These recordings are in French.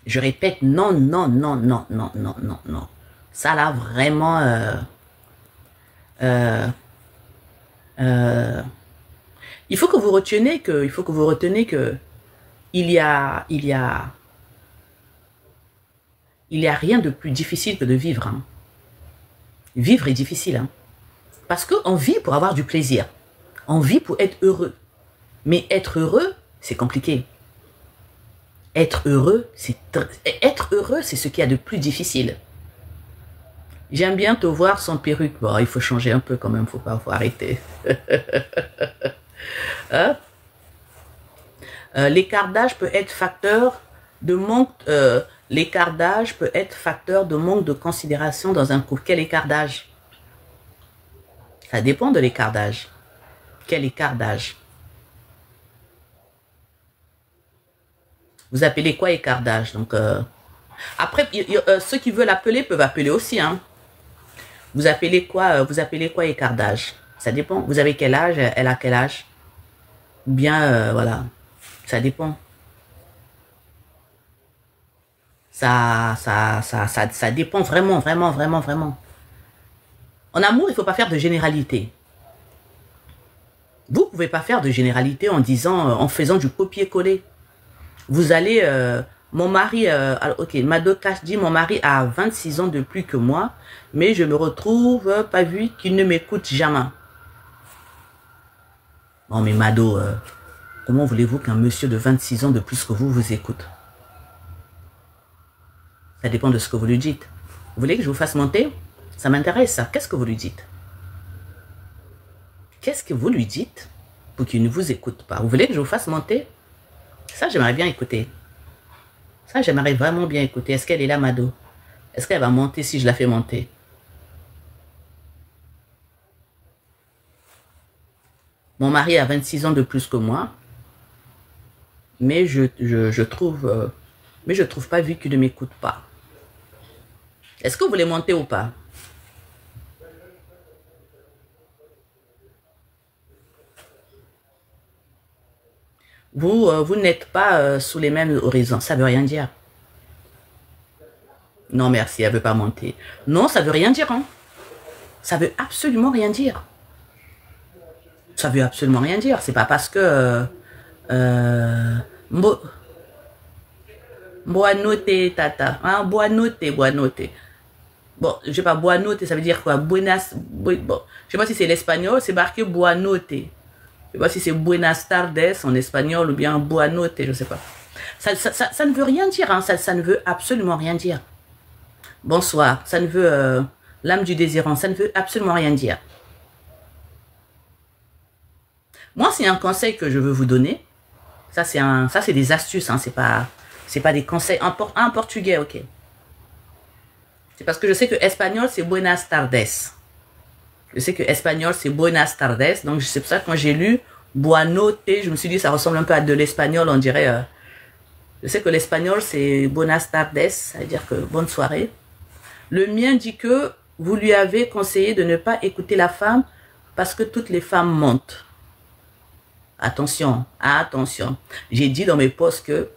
Je répète, non, non, non, non, non, non, non, non. Ça là, vraiment... euh, euh, il faut que vous reteniez que il y a, il y a, il y a rien de plus difficile que de vivre. Hein. Vivre est difficile. Hein. Parce qu'on vit pour avoir du plaisir. On vit pour être heureux. Mais être heureux, c'est compliqué. Être heureux, c'est ce qu'il y a de plus difficile. J'aime bien te voir sans perruque. Bon, il faut changer un peu quand même, faut arrêter. Hein? L'écart d'âge peut être facteur de manque. L'écart d'âge peut être facteur de manque de considération dans un couple. Quel écart d'âge? Ça dépend de l'écart d'âge. Quel écart d'âge? Vous appelez quoi écart d'âge? Donc, après, ceux qui veulent appeler peuvent appeler aussi. Hein. Vous appelez quoi écart d'âge? Ça dépend. Vous avez quel âge? Elle a quel âge? Ou bien, voilà. Ça dépend. Ça dépend vraiment, vraiment, vraiment, vraiment. En amour, il ne faut pas faire de généralité. Vous ne pouvez pas faire de généralité en disant, en faisant du copier-coller. Vous allez, mon mari, ok, Madoka dit, mon mari a 26 ans de plus que moi, mais je me retrouve pas vu qu'il ne m'écoute jamais. Bon, mais Mado, comment voulez-vous qu'un monsieur de 26 ans de plus que vous écoute? Ça dépend de ce que vous lui dites. Vous voulez que je vous fasse monter? Ça m'intéresse, ça. Qu'est-ce que vous lui dites? Qu'est-ce que vous lui dites pour qu'il ne vous écoute pas? Vous voulez que je vous fasse monter? Ça, j'aimerais bien écouter. Ça, j'aimerais vraiment bien écouter. Est-ce qu'elle est là, Mado? Est-ce qu'elle va monter si je la fais monter? Mon mari a 26 ans de plus que moi, mais je trouve pas vu qu'il ne m'écoute pas. Est-ce que vous voulez monter ou pas? Vous n'êtes pas sous les mêmes horizons. Ça veut rien dire. Non, merci, elle veut pas monter. Non, ça veut rien dire. Hein. Ça veut absolument rien dire. Ça veut absolument rien dire. C'est pas parce que... Boanote, tata. Hein, boanote. Bon, je sais pas, boanote, ça veut dire quoi? Buenas... Bon, je sais pas si c'est l'espagnol, c'est marqué boanote. Je sais pas si c'est buenas tardes en espagnol ou bien buanote, je sais pas. Ça ne veut rien dire, hein. Ça ne veut absolument rien dire. Bonsoir, ça ne veut... l'âme du désirant, ça ne veut absolument rien dire. Moi, c'est un conseil que je veux vous donner. Ça, c'est des astuces, hein. C'est pas des conseils. En portugais, ok. C'est parce que je sais que espagnol, c'est buenas tardes. Je sais que espagnol, c'est buenas tardes. Donc, c'est pour ça que quand j'ai lu buanote, je me suis dit, ça ressemble un peu à de l'espagnol, on dirait. Je sais que l'espagnol, c'est buenas tardes, ça veut dire que bonne soirée. Le mien dit que vous lui avez conseillé de ne pas écouter la femme parce que toutes les femmes mentent. Attention, attention. J'ai dit dans mes posts que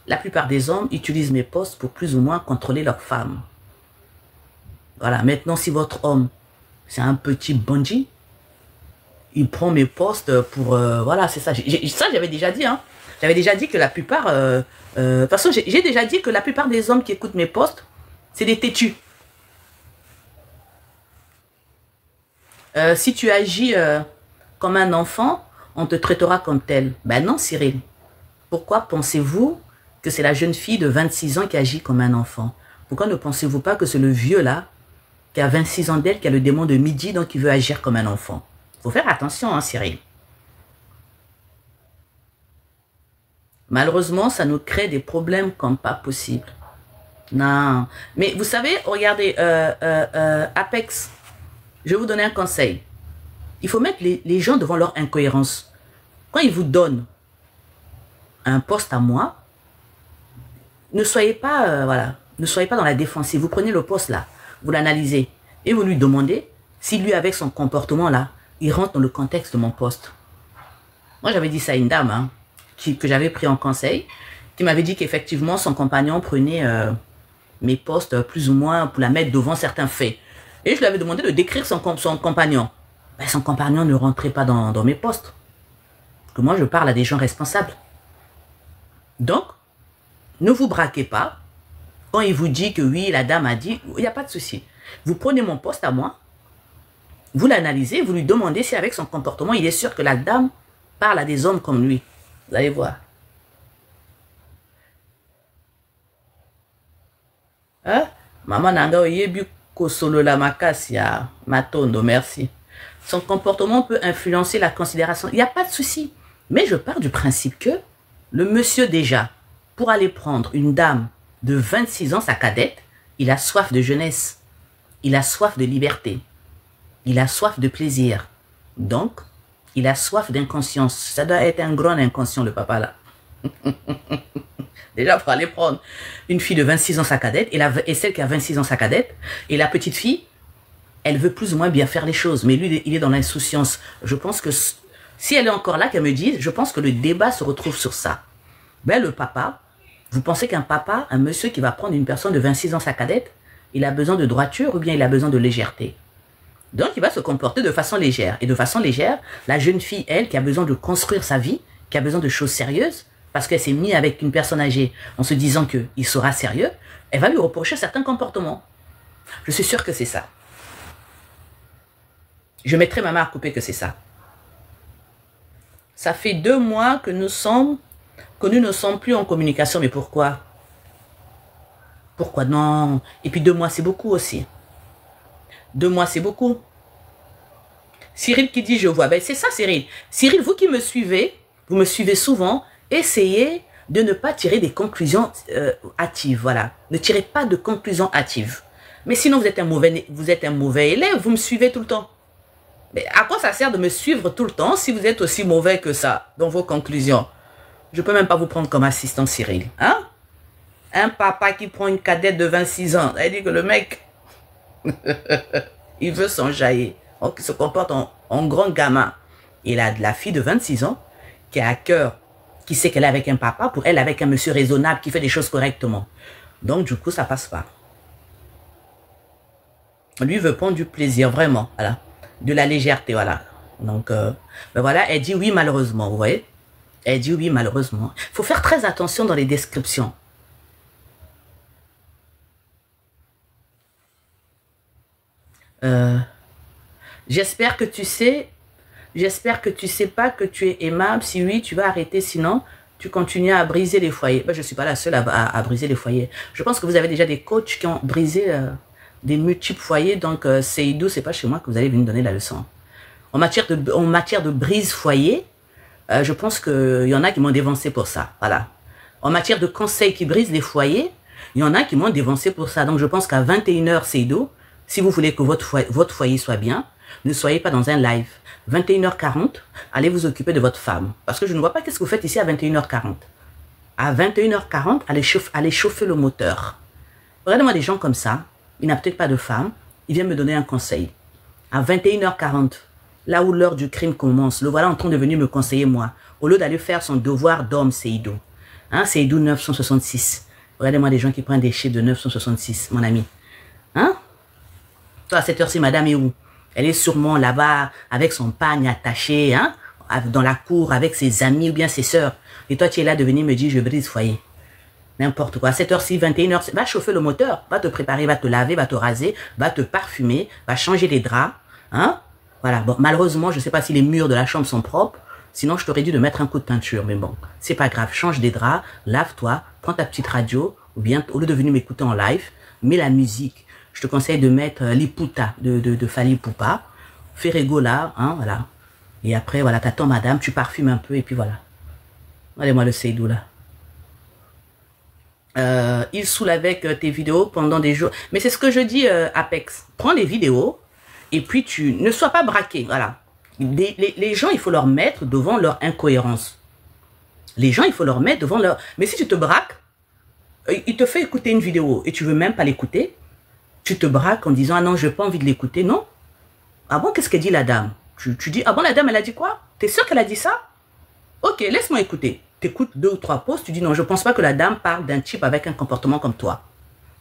la plupart des hommes utilisent mes posts pour plus ou moins contrôler leurs femmes. Voilà, maintenant si votre homme, c'est un petit bandit, il prend mes posts pour... voilà, c'est ça. Ça, j'avais déjà dit. Hein. J'avais déjà dit que la plupart... de toute façon, j'ai déjà dit que la plupart des hommes qui écoutent mes posts, c'est des têtus. Si tu agis comme un enfant, on te traitera comme tel. Ben non, Cyril. Pourquoi pensez-vous que c'est la jeune fille de 26 ans qui agit comme un enfant? Pourquoi ne pensez-vous pas que c'est le vieux là, qui a 26 ans d'elle, qui a le démon de midi, donc qui veut agir comme un enfant? Il faut faire attention, hein, Cyril. Malheureusement, ça nous crée des problèmes comme pas possible. Non. Mais vous savez, regardez, Apex, je vais vous donner un conseil. Il faut mettre les gens devant leur incohérence. Quand ils vous donnent un poste à moi, ne soyez pas, voilà, ne soyez pas dans la défensive. Vous prenez le poste là, vous l'analysez et vous lui demandez si lui, avec son comportement là, il rentre dans le contexte de mon poste. Moi, j'avais dit ça à une dame hein, que j'avais pris en conseil qui m'avait dit qu'effectivement, son compagnon prenait mes posts plus ou moins pour la mettre devant certains faits. Et je lui avais demandé de décrire son compagnon. Ben, son compagnon ne rentrait pas dans mes posts. Parce que moi, je parle à des gens responsables. Donc, ne vous braquez pas. Quand il vous dit que oui, la dame a dit, il n'y a pas de souci. Vous prenez mon post à moi, vous l'analysez, vous lui demandez si avec son comportement, il est sûr que la dame parle à des hommes comme lui. Vous allez voir. Hein? Maman nanga oyebi kosolo la makasia matondo, merci. Son comportement peut influencer la considération. Il n'y a pas de souci. Mais je pars du principe que le monsieur déjà, pour aller prendre une dame de 26 ans, sa cadette, il a soif de jeunesse. Il a soif de liberté. Il a soif de plaisir. Donc, il a soif d'inconscience. Ça doit être un grand inconscient, le papa là. Déjà, pour aller prendre une fille de 26 ans, sa cadette, et celle qui a 26 ans, sa cadette, et la petite fille, elle veut plus ou moins bien faire les choses. Mais lui, il est dans l'insouciance. Je pense que si elle est encore là, qu'elle me dise, je pense que le débat se retrouve sur ça. Ben, le papa, vous pensez qu'un papa, un monsieur qui va prendre une personne de 26 ans, sa cadette, il a besoin de droiture ou bien il a besoin de légèreté? Donc, il va se comporter de façon légère. Et de façon légère, la jeune fille, elle, qui a besoin de construire sa vie, qui a besoin de choses sérieuses, parce qu'elle s'est mise avec une personne âgée en se disant qu'il sera sérieux, elle va lui reprocher certains comportements. Je suis sûr que c'est ça. Je mettrai ma main à couper que c'est ça. Ça fait 2 mois que nous ne sommes plus en communication. Mais pourquoi? Pourquoi non? Et puis 2 mois, c'est beaucoup aussi. 2 mois, c'est beaucoup. Cyril qui dit, je vois. Ben, c'est ça, Cyril. Cyril, vous qui me suivez, vous me suivez souvent, essayez de ne pas tirer des conclusions hâtives. Voilà. Ne tirez pas de conclusions hâtives. Mais sinon, vous êtes un mauvais élève. Vous me suivez tout le temps. Mais à quoi ça sert de me suivre tout le temps si vous êtes aussi mauvais que ça dans vos conclusions? Je ne peux même pas vous prendre comme assistant, Cyril. Hein? Un papa qui prend une cadette de 26 ans, elle dit que le mec, il veut s'enjailler. Donc, il se comporte en grand gamin. Il a de la fille de 26 ans qui a à cœur, qui sait qu'elle est avec un papa, pour elle avec un monsieur raisonnable qui fait des choses correctement. Donc, du coup, ça passe pas. Lui veut prendre du plaisir, vraiment, voilà. De la légèreté, voilà. Donc, ben voilà, elle dit oui, malheureusement, vous voyez. Elle dit oui, malheureusement. Il faut faire très attention dans les descriptions. J'espère que tu sais pas que tu es aimable. Si oui, tu vas arrêter, sinon tu continues à briser les foyers. Ben, je ne suis pas la seule à briser les foyers. Je pense que vous avez déjà des coachs qui ont brisé des multiples foyers. Donc, Seydou, c'est pas chez moi que vous allez venir donner la leçon. En matière de brise foyer, je pense qu'il y en a qui m'ont dévancé pour ça. Voilà. En matière de conseils qui brisent les foyers, il y en a qui m'ont dévancé pour ça. Donc, je pense qu'à 21h, Seydou, si vous voulez que votre foyer soit bien, ne soyez pas dans un live. 21h40, allez vous occuper de votre femme. Parce que je ne vois pas qu'est-ce que vous faites ici à 21h40. À 21h40, allez chauffer le moteur. Regardez-moi des gens comme ça, il n'a peut-être pas de femme, il vient me donner un conseil. À 21h40, là où l'heure du crime commence, le voilà en train de venir me conseiller moi. Au lieu d'aller faire son devoir d'homme, Seydou. Hein, Seydou 966. Regardez-moi des gens qui prennent des chiffres de 966, mon ami. Hein? Toi, à cette heure-ci, madame est où? Elle est sûrement là-bas, avec son pagne attaché, hein, dans la cour, avec ses amis ou bien ses sœurs. Et toi, tu es là de venir me dire, je brise foyer. N'importe quoi. À cette heure-ci, 21h, va chauffer le moteur, va te préparer, va te laver, va te raser, va te parfumer, va changer les draps, hein. Voilà. Bon, malheureusement, je ne sais pas si les murs de la chambre sont propres. Sinon, je t'aurais dit de mettre un coup de peinture. Mais bon, c'est pas grave. Change des draps, lave-toi, prends ta petite radio, ou bien, au lieu de venir m'écouter en live, mets la musique. Je te conseille de mettre Liputa de Fally Ipupa. Fais Regola, hein, voilà. Et après, voilà, t'attends madame, tu parfumes un peu, et puis voilà. Regardez-moi le Seydou, là. Il saoule avec tes vidéos pendant des jours. Mais c'est ce que je dis, Apex. Prends les vidéos, et puis tu ne sois pas braqué, voilà. Les gens, il faut leur mettre devant leur incohérence. Les gens, il faut leur mettre devant leur... Mais si tu te braques, il te fait écouter une vidéo, et tu veux même pas l'écouter, tu te braques en disant, ah non, je n'ai pas envie de l'écouter. Non. Ah bon, qu'est-ce qu'elle dit la dame? Tu dis, ah bon, la dame, elle a dit quoi? T'es sûr qu'elle a dit ça? Ok, laisse-moi écouter. écoutes 2 ou 3 posts, tu dis non, je pense pas que la dame parle d'un type avec un comportement comme toi.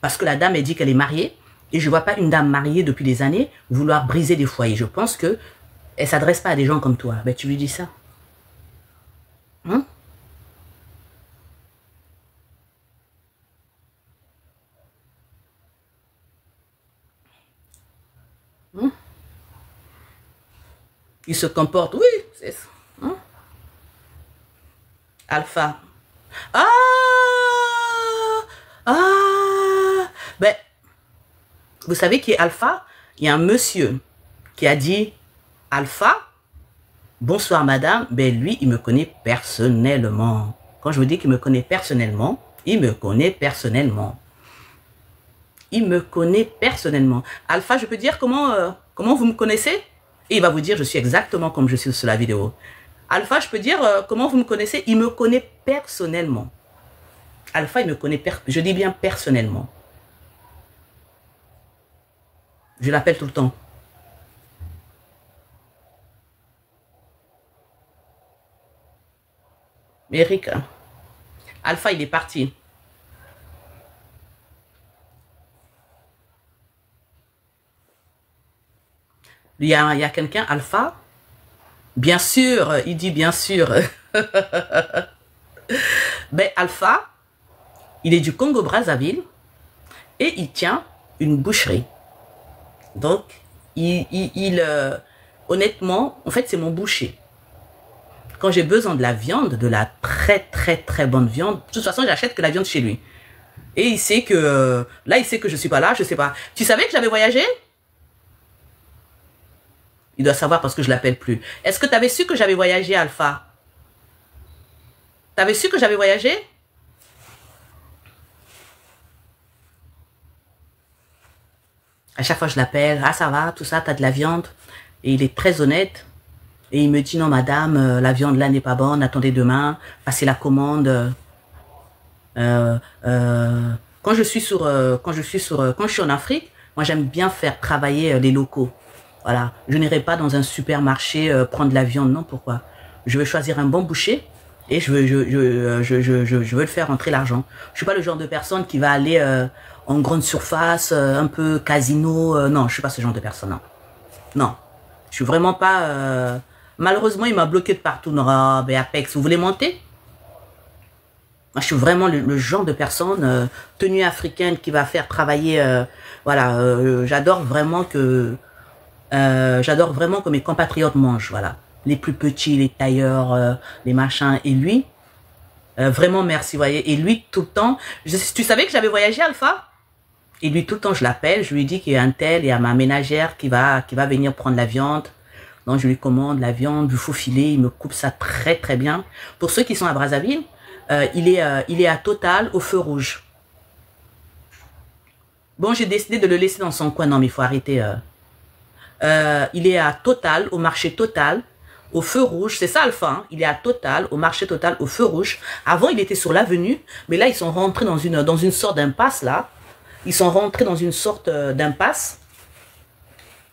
Parce que la dame, elle dit qu'elle est mariée, et je vois pas une dame mariée depuis des années vouloir briser des foyers. Je pense que elle s'adresse pas à des gens comme toi. Ben, tu lui dis ça. Hein? Hein? Il se comporte, oui, c'est ça. Hein? Alpha. Ah! Ah! Ben, vous savez qui est Alpha? Il y a un monsieur qui a dit Alpha, bonsoir madame. Ben lui, il me connaît personnellement. Quand je vous dis qu'il me connaît personnellement, il me connaît personnellement. Il me connaît personnellement. Alpha, je peux dire comment vous me connaissez? Et il va vous dire, je suis exactement comme je suis sur la vidéo. Alpha, je peux dire comment vous me connaissez? Il me connaît personnellement. Alpha, il me connaît, je dis bien personnellement. Je l'appelle tout le temps. Mais Eric, Alpha, il est parti. Il y a quelqu'un, Alpha. Bien sûr, il dit bien sûr. Ben, Alpha, il est du Congo-Brazzaville et il tient une boucherie. Donc, honnêtement, en fait, c'est mon boucher. Quand j'ai besoin de la viande, de la très bonne viande, de toute façon, j'achète que la viande chez lui. Et il sait que, là, il sait que je suis pas là, je sais pas. Tu savais que j'avais voyagé? Il doit savoir parce que je l'appelle plus. Est-ce que tu avais su que j'avais voyagé, Alpha? Tu avais su que j'avais voyagé? À chaque fois, je l'appelle. Ah, ça va, tout ça, tu as de la viande? Et il est très honnête. Et il me dit, non, madame, la viande là n'est pas bonne. Attendez demain, passez la commande. Quand je suis en Afrique, moi, j'aime bien faire travailler les locaux. Voilà, je n'irai pas dans un supermarché prendre la viande, non, pourquoi? Je veux choisir un bon boucher et je veux le faire rentrer l'argent. Je suis pas le genre de personne qui va aller en grande surface, un peu casino, non, je suis pas ce genre de personne, non. Non, je suis vraiment pas... Malheureusement, il m'a bloqué de partout, non, ben Apex, vous voulez monter? Moi, je suis vraiment le genre de personne tenue africaine qui va faire travailler, voilà, j'adore vraiment que mes compatriotes mangent, voilà. Les plus petits, les tailleurs, les machins. Et lui, vraiment merci, voyez. Et lui, tout le temps, tu savais que j'avais voyagé, Alpha? Et lui, tout le temps, je l'appelle, je lui dis qu'il y a un tel, il y a ma ménagère qui va venir prendre la viande. Donc, je lui commande la viande, du faux filet, il me coupe ça très bien. Pour ceux qui sont à Brazzaville, il est à Total, au feu rouge. Bon, j'ai décidé de le laisser dans son coin. Non, mais il faut arrêter... il est à Total, au marché Total, au feu rouge. C'est ça, Alpha. Hein? Il est à Total, au marché Total, au feu rouge. Avant, il était sur l'avenue, mais là, ils sont rentrés dans une sorte d'impasse, là. Ils sont rentrés dans une sorte d'impasse.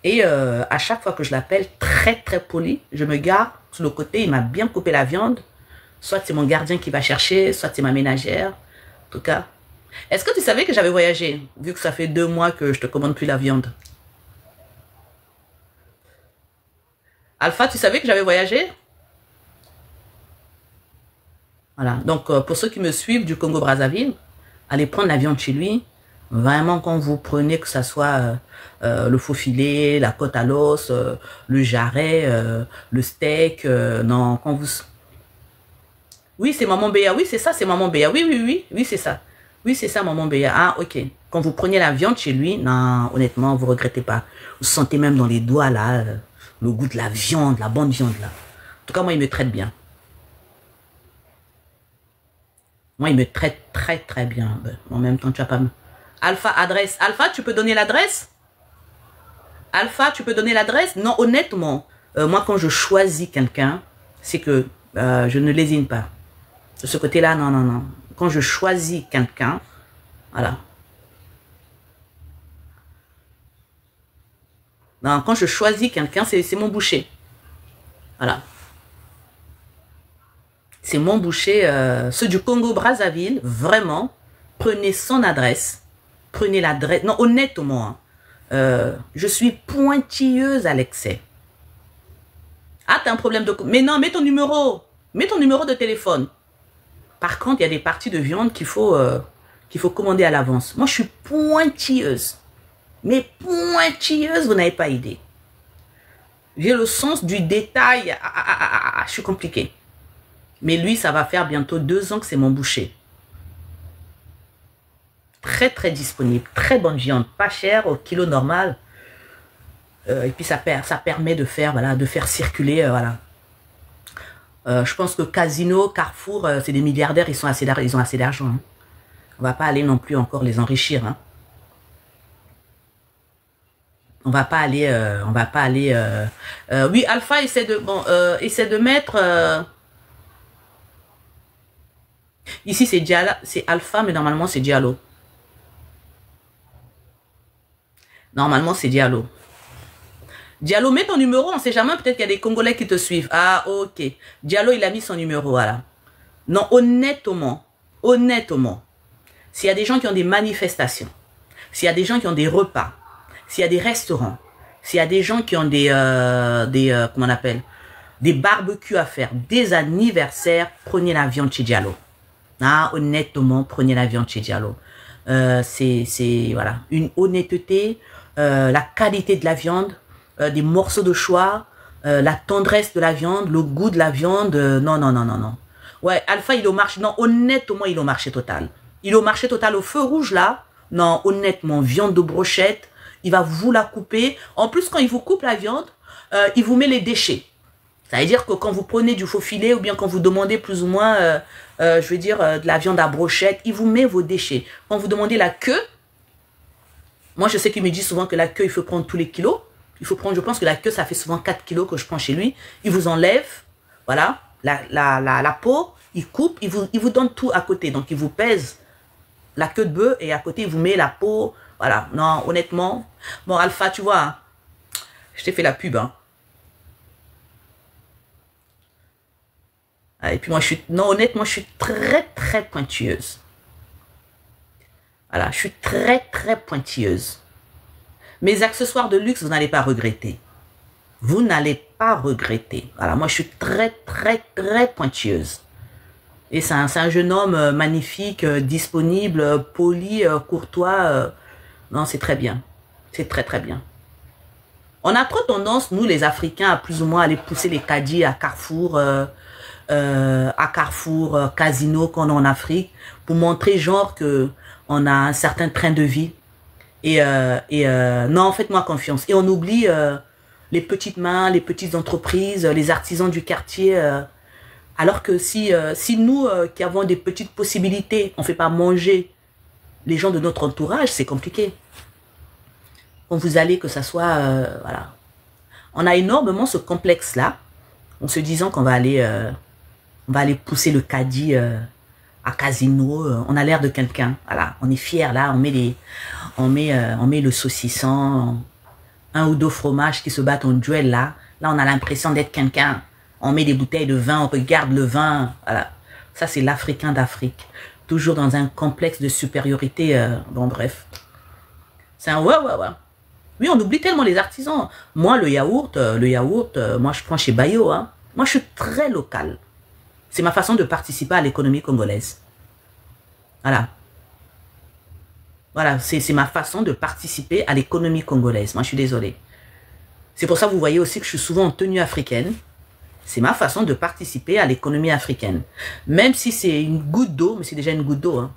Et à chaque fois que je l'appelle, très poli, je me gare sur le côté. Il m'a bien coupé la viande. Soit c'est mon gardien qui va chercher, soit c'est ma ménagère. En tout cas. Est-ce que tu savais que j'avais voyagé, vu que ça fait 2 mois que je te commande plus la viande? Alpha, tu savais que j'avais voyagé? Voilà. Donc, pour ceux qui me suivent du Congo-Brazzaville, allez prendre la viande chez lui. Vraiment, quand vous prenez, que ça soit le faux filet, la côte à l'os, le jarret, le steak, non, quand vous... Oui, c'est Maman Béa. Oui, c'est ça, c'est Maman Béa. Oui, c'est ça. Oui, c'est ça, Maman Béa. Ah, ok. Quand vous prenez la viande chez lui, non, honnêtement, vous regrettez pas. Vous sentez même dans les doigts, là, le goût de la viande, la bonne viande, là. En tout cas, moi, il me traite bien. Moi, il me traite très bien. Ben, en même temps, tu vas pas me... Alpha, adresse. Alpha, tu peux donner l'adresse? Alpha, tu peux donner l'adresse? Non, honnêtement, moi, quand je choisis quelqu'un, c'est que je ne lésine pas. De ce côté-là, non. Quand je choisis quelqu'un, voilà. Non, quand je choisis quelqu'un, c'est mon boucher. Voilà. C'est mon boucher. Ceux du Congo-Brazzaville, vraiment, prenez son adresse. Prenez l'adresse. Non, honnêtement, hein, je suis pointilleuse à l'excès. Ah, t'as un problème de... Mais non, mets ton numéro. Mets ton numéro de téléphone. Par contre, il y a des parties de viande qu'il faut commander à l'avance. Moi, je suis pointilleuse. Mais pointilleuse, vous n'avez pas idée. J'ai le sens du détail. Je suis compliqué. Mais lui, ça va faire bientôt 2 ans que c'est mon boucher. Très, très disponible. Très bonne viande. Pas cher au kilo normal. Et puis, ça permet de faire, voilà, de faire circuler, voilà. Je pense que Casino, Carrefour, c'est des milliardaires, ils ont assez d'argent. Hein. On va pas aller non plus encore les enrichir. Hein. On va pas aller. Oui, Alpha essaie de mettre. Ici c'est Diallo, c'est Alpha, mais normalement c'est Diallo. Normalement c'est Diallo. Diallo, mets ton numéro, on sait jamais, peut-être qu'il y a des Congolais qui te suivent. Ah, ok. Diallo, il a mis son numéro, voilà. Non, honnêtement, s'il y a des gens qui ont des manifestations, s'il y a des gens qui ont des repas, s'il y a des restaurants, s'il y a des gens qui ont comment on appelle, des barbecues à faire, des anniversaires, prenez la viande chez Diallo. Ah, honnêtement, prenez la viande chez Diallo. C'est, voilà, une honnêteté, la qualité de la viande, des morceaux de choix, la tendresse de la viande, le goût de la viande, non. Ouais, Alpha, il est au marché, non, honnêtement, il est au marché total. Il est au marché total au feu rouge, là. Non, honnêtement, viande de brochette, il va vous la couper. En plus, quand il vous coupe la viande, il vous met les déchets. Ça veut dire que quand vous prenez du faux filet ou bien quand vous demandez plus ou moins, je veux dire, de la viande à brochette, il vous met vos déchets. Quand vous demandez la queue, moi, je sais qu'il me dit souvent que la queue, il faut prendre tous les kilos. Il faut prendre, je pense que la queue, ça fait souvent 4 kilos que je prends chez lui. Il vous enlève, voilà, la peau, il coupe, il vous donne tout à côté. Donc, il vous pèse la queue de bœuf et à côté, il vous met la peau. Voilà, non, honnêtement. Bon, Alpha, tu vois, je t'ai fait la pub, hein. Et puis moi, honnêtement, je suis très, très pointilleuse. Voilà, je suis très, très pointilleuse. Mes accessoires de luxe, vous n'allez pas regretter. Vous n'allez pas regretter. Voilà, moi, je suis très, très, très pointilleuse. Et c'est un jeune homme magnifique, disponible, poli, courtois. Non, c'est très bien. C'est très, très bien. On a trop tendance, nous, les Africains, à plus ou moins aller pousser les caddies à Carrefour, Casino, qu'on a en Afrique, pour montrer genre que on a un certain train de vie. Non, faites-moi confiance. Et on oublie les petites mains, les petites entreprises, les artisans du quartier. Alors que si nous qui avons des petites possibilités, on ne fait pas manger les gens de notre entourage, c'est compliqué. Quand vous allez, que ça soit... voilà. On a énormément ce complexe-là, en se disant qu'on va aller pousser le caddie à Casino. On a l'air de quelqu'un. Voilà, on est fiers là, on met le saucisson, 1 ou 2 fromages qui se battent en duel là. Là, on a l'impression d'être quelqu'un. On met des bouteilles de vin, on regarde le vin. Voilà, ça c'est l'Africain d'Afrique. Toujours dans un complexe de supériorité. Bon, bref. C'est un ouais. Oui, on oublie tellement les artisans. Moi, le yaourt, moi, je prends chez Bayo. Hein. Moi, je suis très local. C'est ma façon de participer à l'économie congolaise. Voilà. Voilà, c'est ma façon de participer à l'économie congolaise. Moi, je suis désolée. C'est pour ça que vous voyez aussi que je suis souvent en tenue africaine. C'est ma façon de participer à l'économie africaine. Même si c'est une goutte d'eau, mais c'est déjà une goutte d'eau. Hein.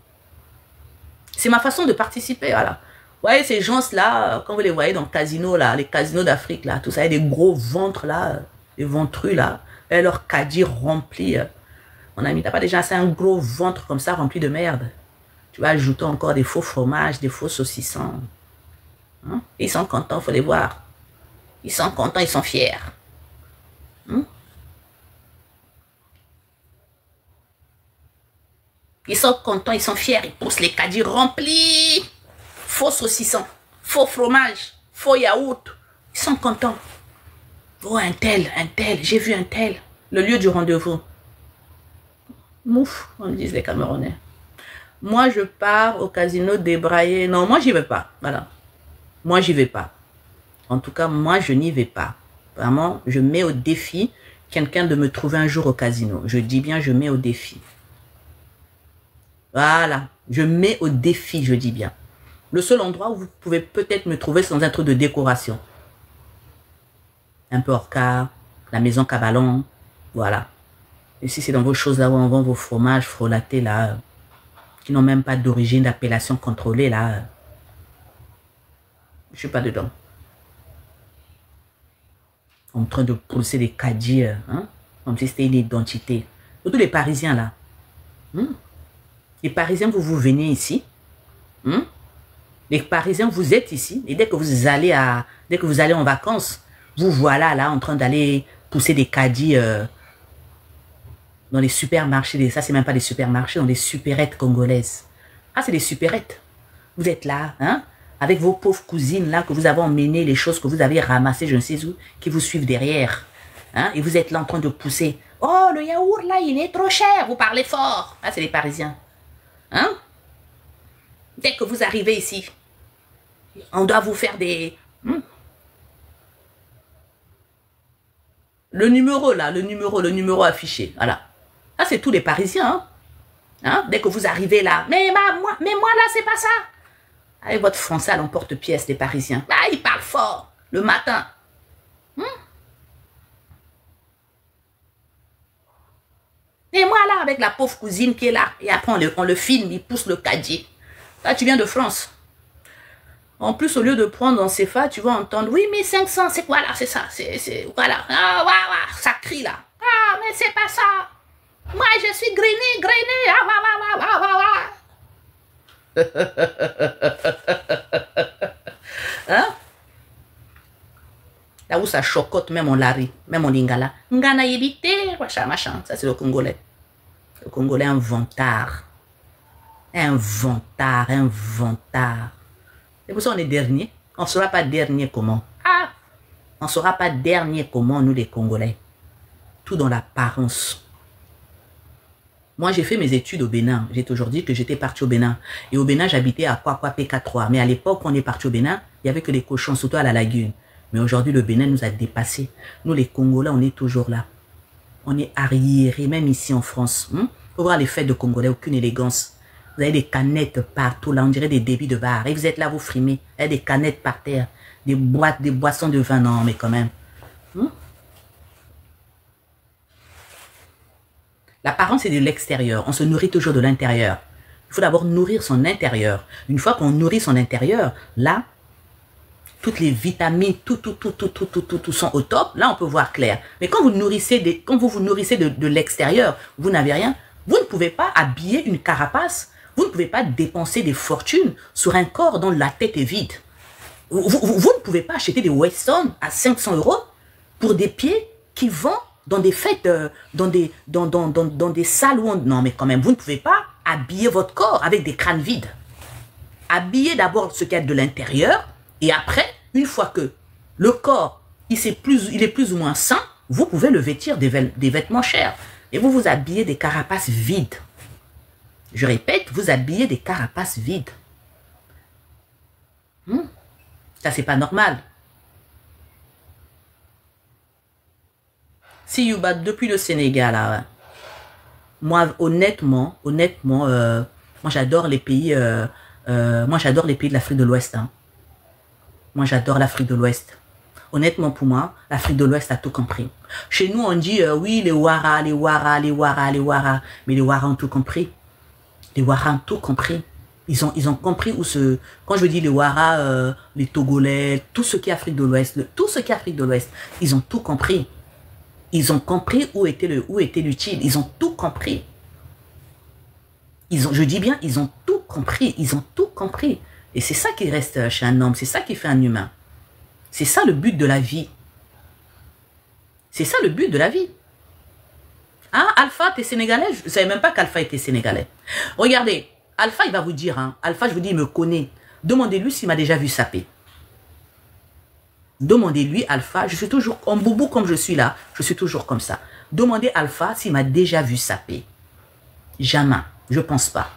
C'est ma façon de participer, voilà. Vous voyez ces gens-là, quand vous les voyez dans le casino, là, les casinos d'Afrique, là, tout ça, il y a des gros ventres, là, des ventrus, là, et leur caddie rempli. Mon ami, t'as pas déjà assez un gros ventre comme ça, rempli de merde. Tu vas ajouter encore des faux fromages, des faux saucissons. Hein? Ils sont contents, il faut les voir. Ils sont contents, ils sont fiers. Hein? Ils sont contents, ils sont fiers, ils poussent les caddies remplis. Faux saucissons, faux fromage, faux yaourt. Ils sont contents. Oh, un tel, j'ai vu un tel. Le lieu du rendez-vous. Mouf, on me dit les Camerounais. Moi, je pars au casino débraillé. Non, moi, j'y vais pas. Voilà. Moi, j'y vais pas. En tout cas, moi, je n'y vais pas. Vraiment, je mets au défi quelqu'un de me trouver un jour au casino. Je dis bien, je mets au défi. Voilà. Je mets au défi, je dis bien. Le seul endroit où vous pouvez peut-être me trouver, c'est dans un truc de décoration. Un peu hors quart, la maison Cabalon. Voilà. Et si c'est dans vos choses là où on vend vos fromages frelatés là, qui n'ont même pas d'origine, d'appellation contrôlée là, je suis pas dedans. En train de pousser des caddies, hein, comme si c'était une identité. Surtout les Parisiens là. Les Parisiens, vous venez ici. Les Parisiens, vous êtes ici. Et dès que vous allez en vacances, vous voilà là en train d'aller pousser des caddies dans les supermarchés. Ça, c'est même pas des supermarchés, dans les supérettes congolaises. Ah, c'est des supérettes. Vous êtes là, hein, avec vos pauvres cousines là que vous avez emmenées, les choses que vous avez ramassées, je ne sais où, qui vous suivent derrière. Hein, et vous êtes là en train de pousser. Oh, le yaourt là, il est trop cher. Vous parlez fort. Ah, c'est les Parisiens. Hein? Dès que vous arrivez ici, on doit vous faire des... Le numéro là, le numéro affiché. Voilà. Ah, c'est tous les Parisiens. Hein? Hein? Dès que vous arrivez là. Mais moi là, c'est pas ça. Avec votre français à l'emporte-pièce, les Parisiens. Ah, ils parlent fort le matin. Et moi là, avec la pauvre cousine qui est là. Et après, on le filme, il pousse le caddie. Là, tu viens de France. En plus, au lieu de prendre en CFA, tu vas entendre, oui, 1500, c'est quoi là? C'est ça, voilà. Ah, ouais, ça crie là. Ah, mais c'est pas ça. Moi, je suis grainé. Hein? Là où ça chocotte, même en lari, même en lingala. Ngana yébité, machin. Ça, c'est le Congolais. Le Congolais, un vantard. C'est pour ça qu'on est dernier. On ne sera pas dernier comment? Ah! On ne sera pas dernier comment, nous les Congolais. Tout dans l'apparence. Moi, j'ai fait mes études au Bénin. J'ai toujours dit que j'étais parti au Bénin. Et au Bénin, j'habitais à Kwakwa PK3. Mais à l'époque, quand on est parti au Bénin, il n'y avait que les cochons, surtout à la lagune. Mais aujourd'hui, le Bénin nous a dépassés. Nous, les Congolais, on est toujours là. On est arriérés, même ici en France. Faut voir les fêtes de Congolais, aucune élégance. Vous avez des canettes partout, là, on dirait des débits de bar. Et vous êtes là, vous frimez. Il y a des canettes par terre, des boîtes, des boissons de vin. Non, mais quand même. L'apparence est de l'extérieur. On se nourrit toujours de l'intérieur. Il faut d'abord nourrir son intérieur. Une fois qu'on nourrit son intérieur, là, toutes les vitamines, tout sont au top. Là, on peut voir clair. Mais quand vous vous nourrissez de l'extérieur, vous n'avez rien. Vous ne pouvez pas habiller une carapace. Vous ne pouvez pas dépenser des fortunes sur un corps dont la tête est vide. Vous ne pouvez pas acheter des Weston à 500 € pour des pieds qui vont dans des fêtes, dans des salles où on... Non, mais quand même, vous ne pouvez pas habiller votre corps avec des crânes vides. Habillez d'abord ce qu'il y a de l'intérieur et après, une fois que le corps, il est plus ou moins sain, vous pouvez le vêtir des vêtements chers. Et vous vous habillez des carapaces vides. Je répète, vous habillez des carapaces vides. Ça, c'est pas normal. Si Youba, depuis le Sénégal, là, moi, honnêtement, moi, j'adore les pays, de l'Afrique de l'Ouest. Hein. Moi, j'adore l'Afrique de l'Ouest. Honnêtement, pour moi, l'Afrique de l'Ouest a tout compris. Chez nous, on dit, oui, les Ouaras. Mais les Ouaras ont tout compris. Les Ouaras ont tout compris. Ils ont compris où se... Quand je dis les Ouaras, les Togolais, tout ce qui est Afrique de l'Ouest, ils ont tout compris. Ils ont compris où était l'utile. Ils ont tout compris. Je dis bien, ils ont tout compris. Et c'est ça qui reste chez un homme. C'est ça qui fait un humain. C'est ça le but de la vie. Ah, Alpha, t'es sénégalais? Je ne savais même pas qu'Alpha était sénégalais. Regardez, Alpha, il va vous dire, hein, Alpha, je vous dis, il me connaît. Demandez-lui s'il m'a déjà vu saper. Demandez-lui, Alpha, je suis toujours en boubou comme je suis là. Je suis toujours comme ça. Demandez Alpha s'il m'a déjà vu saper. Jamais. Je pense pas.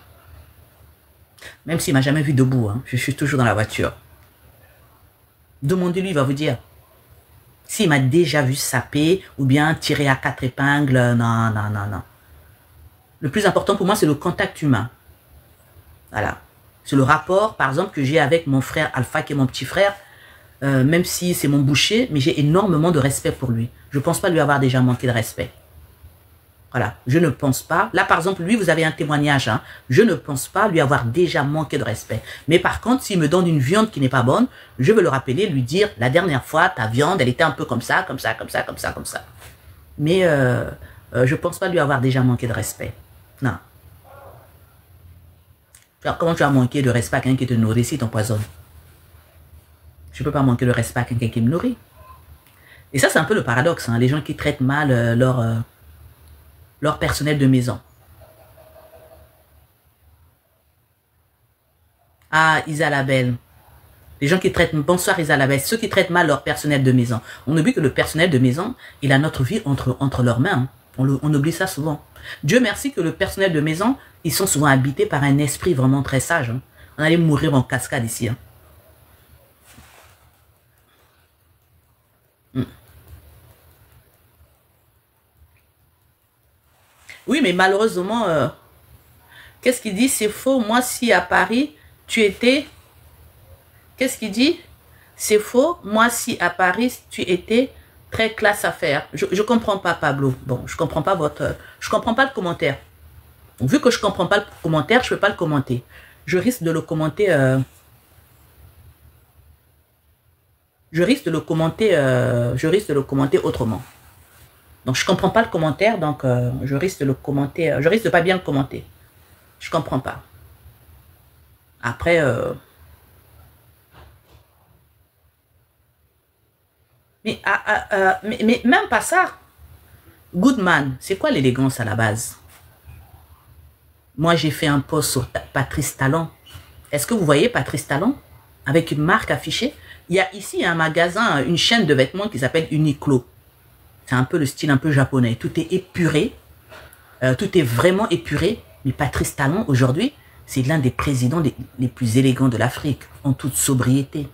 Même s'il m'a jamais vu debout, hein, je suis toujours dans la voiture. Demandez-lui, il va vous dire. S'il m'a déjà vu saper ou bien tirer à 4 épingles, non, non, non, non. Le plus important pour moi, c'est le contact humain. Voilà. C'est le rapport, par exemple, que j'ai avec mon frère Alpha, qui est mon petit frère, même si c'est mon boucher, mais j'ai énormément de respect pour lui. Je ne pense pas lui avoir déjà manqué de respect. Voilà, je ne pense pas. Là, par exemple, lui, vous avez un témoignage. Hein, je ne pense pas lui avoir déjà manqué de respect. Mais par contre, s'il me donne une viande qui n'est pas bonne, je vais le rappeler, lui dire, la dernière fois, ta viande, elle était un peu comme ça, comme ça, comme ça, comme ça, comme ça. Mais je ne pense pas lui avoir déjà manqué de respect. Non. Alors, comment tu vas manquer de respect à quelqu'un qui te nourrit si t'empoisonne? Je ne peux pas manquer de respect à quelqu'un qui me nourrit. Et ça, c'est un peu le paradoxe. Hein, les gens qui traitent mal leur personnel de maison. Ah, Isa la belle. Les gens qui traitent... Bonsoir Isa la belle. Ceux qui traitent mal leur personnel de maison. On oublie que le personnel de maison, il a notre vie entre leurs mains. Hein. On oublie ça souvent. Dieu merci que le personnel de maison, ils sont souvent habités par un esprit vraiment très sage. Hein. On allait mourir en cascade ici. Hein. Oui, mais malheureusement, qu'est-ce qu'il dit? C'est faux. Moi, si à Paris, tu étais... Qu'est-ce qu'il dit? C'est faux. Moi, si à Paris, tu étais très classe à faire. Je ne comprends pas, Pablo. Bon, je comprends pas je comprends pas le commentaire. Donc, vu que je comprends pas le commentaire, je ne peux pas le commenter. Je risque de le commenter... je risque de le commenter autrement. Donc, je comprends pas le commentaire, donc je risque de le commenter. Je risque de pas bien le commenter. Je comprends pas. Après... mais même pas ça. Goodman, c'est quoi l'élégance à la base? Moi, j'ai fait un post sur Patrice Talon. Est-ce que vous voyez Patrice Talon? Avec une marque affichée. Il y a ici un magasin, une chaîne de vêtements qui s'appelle Uniqlo. C'est un peu le style un peu japonais. Tout est épuré. Tout est vraiment épuré. Mais Patrice Talon, aujourd'hui, c'est l'un des présidents les plus élégants de l'Afrique, en toute sobriété.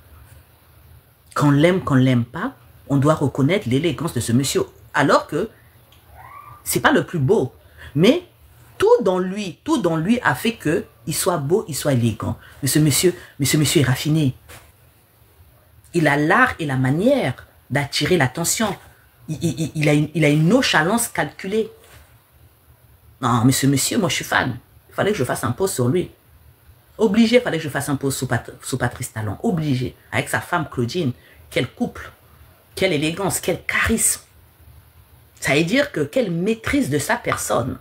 Qu'on l'aime, qu'on ne l'aime pas, on doit reconnaître l'élégance de ce monsieur. Alors que c'est pas le plus beau. Mais tout dans lui a fait que il soit beau, il soit élégant. Mais ce monsieur est raffiné. Il a l'art et la manière d'attirer l'attention. Il a une nonchalance calculée. Non, mais ce monsieur, moi je suis fan. Il fallait que je fasse un post sur lui. Obligé, il fallait que je fasse un post sous Patrice Talon. Obligé. Avec sa femme Claudine. Quel couple. Quelle élégance. Quel charisme. Ça veut dire que quelle maîtrise de sa personne.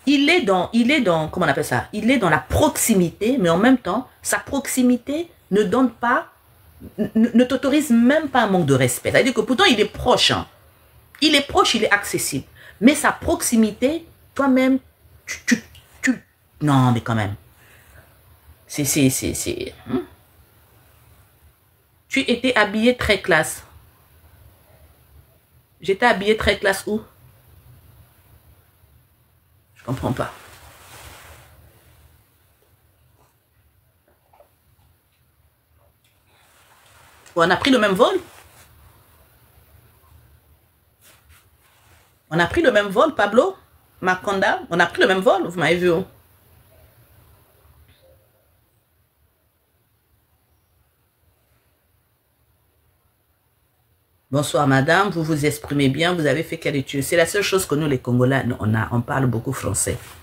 Il est dans, comment on appelle ça? Il est dans la proximité, mais en même temps, sa proximité ne donne pas, ne t'autorise même pas un manque de respect. C'est-à-dire que pourtant, il est proche. Hein. Il est proche, il est accessible. Mais sa proximité, toi-même, non, mais quand même. Tu étais habillé très classe. J'étais habillé très classe où? Je comprends pas. On a pris le même vol? On a pris le même vol, Pablo? Maconda? On a pris le même vol? Vous m'avez vu où? Bonsoir madame, vous vous exprimez bien, vous avez fait quelle étude? C'est la seule chose que nous les Congolais, on parle beaucoup français.